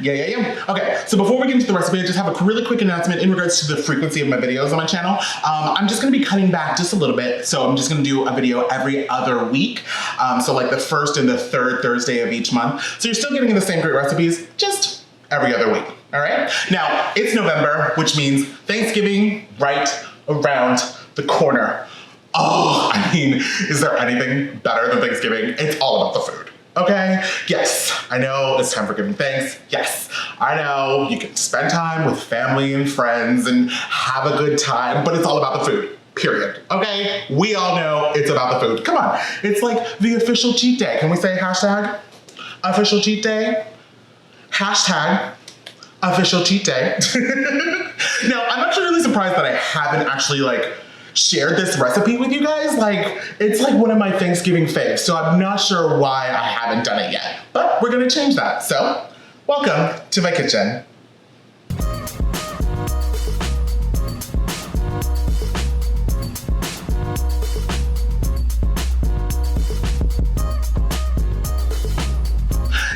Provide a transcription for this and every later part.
Yeah. Okay, so before we get into the recipe, I just have a really quick announcement in regards to the frequency of my videos on my channel. I'm just gonna be cutting back just a little bit, so I'm just gonna do a video every other week. So like the first and the third Thursday of each month. So you're still getting the same great recipes, just every other week, all right? Now, it's November, which means Thanksgiving right around the corner. Oh, I mean, is there anything better than Thanksgiving? It's all about the food. Okay, yes, I know it's time for giving thanks. Yes, I know you can spend time with family and friends and have a good time, but it's all about the food, period. Okay, we all know it's about the food. Come on, it's like the official cheat day. Can we say hashtag official cheat day? Hashtag official cheat day. Now, I'm actually really surprised that I haven't actually shared this recipe with you guys. It's like one of my Thanksgiving faves, so I'm not sure why I haven't done it yet, but we're gonna change that. So, welcome to my kitchen.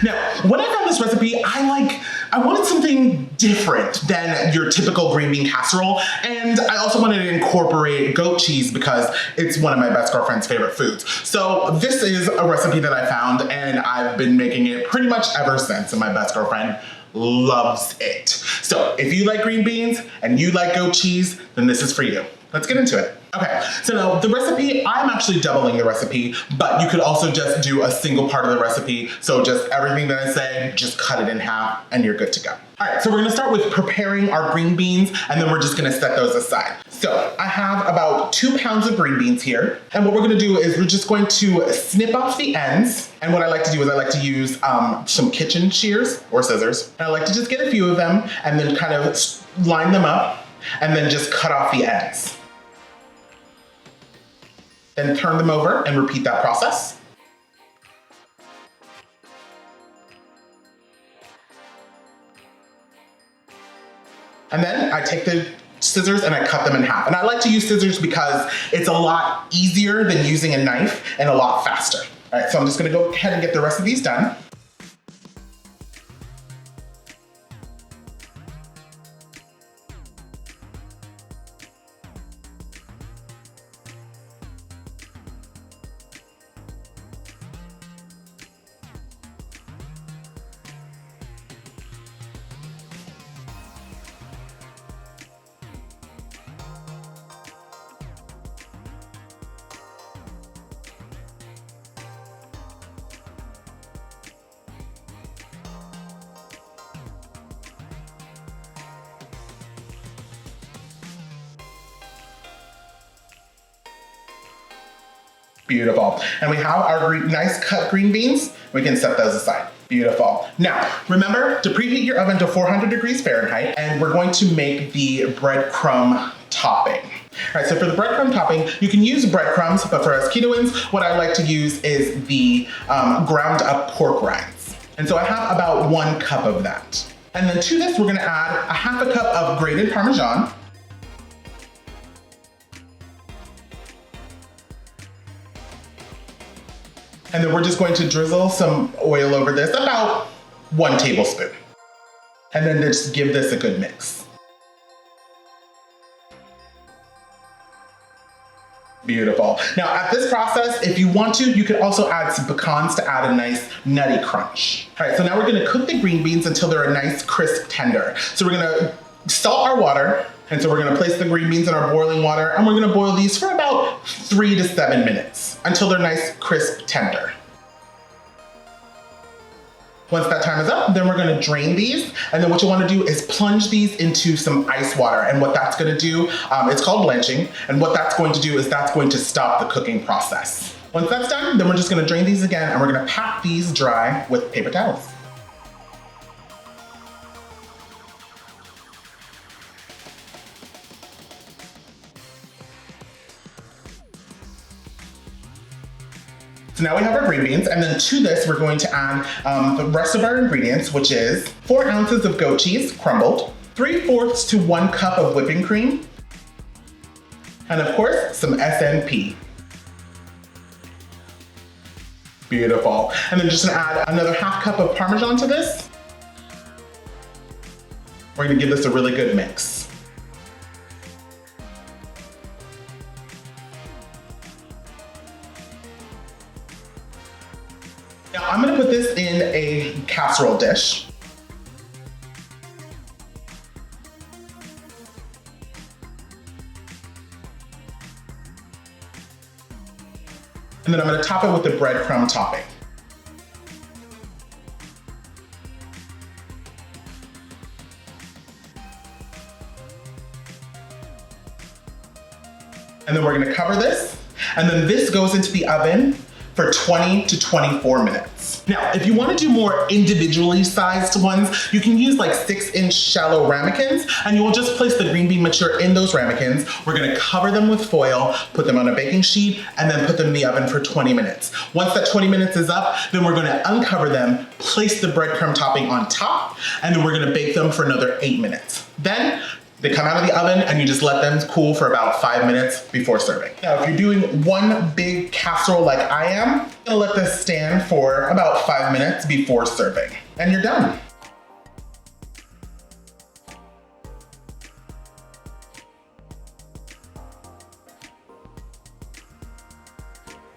Now, when I found this recipe, I wanted something different than your typical green bean casserole, and I also wanted to incorporate goat cheese because it's one of my best girlfriend's favorite foods. So this is a recipe that I found, and I've been making it pretty much ever since, and my best girlfriend loves it. So if you like green beans and you like goat cheese, then this is for you. Let's get into it. Okay, so now the recipe, I'm actually doubling the recipe, but you could also just do a single part of the recipe. So just everything that I say, just cut it in half and you're good to go. All right, so we're gonna start with preparing our green beans and then we're just gonna set those aside. So I have about 2 pounds of green beans here. And what we're gonna do is we're just going to snip off the ends. And what I like to do is I like to use some kitchen shears or scissors. And I like to just get a few of them and then kind of line them up and then just cut off the ends. Then turn them over and repeat that process. And then I take the scissors and I cut them in half. And I like to use scissors because it's a lot easier than using a knife and a lot faster. All right, so I'm just gonna go ahead and get the rest of these done. Beautiful. And we have our nice cut green beans. We can set those aside. Beautiful. Now, remember to preheat your oven to 400 degrees Fahrenheit, and we're going to make the breadcrumb topping. All right, so for the breadcrumb topping, you can use breadcrumbs, but for us ketoans, what I like to use is the ground up pork rinds. And so I have about 1 cup of that. And then to this, we're gonna add a half a cup of grated Parmesan. And then we're just going to drizzle some oil over this, about 1 tablespoon. And then just give this a good mix. Beautiful. Now at this process, if you want to, you could also add some pecans to add a nice nutty crunch. All right, so now we're gonna cook the green beans until they're a nice crisp tender. So we're gonna salt our water, and so we're gonna place the green beans in our boiling water, and we're gonna boil these for about 3 to 7 minutes until they're nice, crisp, tender. Once that time is up, then we're gonna drain these, and then what you wanna do is plunge these into some ice water, and what that's gonna do, it's called blanching, and what that's going to do is that's going to stop the cooking process. Once that's done, then we're just gonna drain these again, and we're gonna pat these dry with paper towels. So now we have our green beans, and then to this, we're going to add the rest of our ingredients, which is 4 ounces of goat cheese, crumbled, 3/4 to 1 cup of whipping cream, and of course, some SNP. Beautiful. And then just gonna add another half cup of Parmesan to this. We're gonna give this a really good mix. Now I'm gonna put this in a casserole dish. And then I'm gonna top it with the breadcrumb topping. And then we're gonna cover this, and then this goes into the oven for 20 to 24 minutes. Now, if you wanna do more individually sized ones, you can use like 6-inch shallow ramekins, and you will just place the green bean mixture in those ramekins. We're gonna cover them with foil, put them on a baking sheet, and then put them in the oven for 20 minutes. Once that 20 minutes is up, then we're gonna uncover them, place the breadcrumb topping on top, and then we're gonna bake them for another 8 minutes. Then, they come out of the oven and you just let them cool for about 5 minutes before serving. Now, if you're doing one big casserole like I am, I'm gonna let this stand for about 5 minutes before serving, and you're done.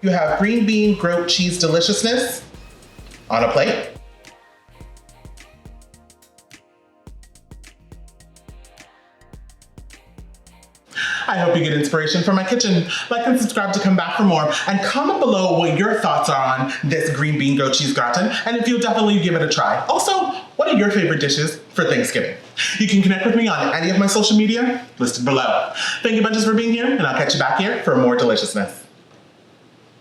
You have green bean grilled cheese deliciousness on a plate. I hope you get inspiration from my kitchen. Like and subscribe to come back for more, and comment below what your thoughts are on this green bean grilled cheese gratin, and if you'll definitely give it a try. Also, what are your favorite dishes for Thanksgiving? You can connect with me on any of my social media listed below. Thank you bunches for being here, and I'll catch you back here for more deliciousness.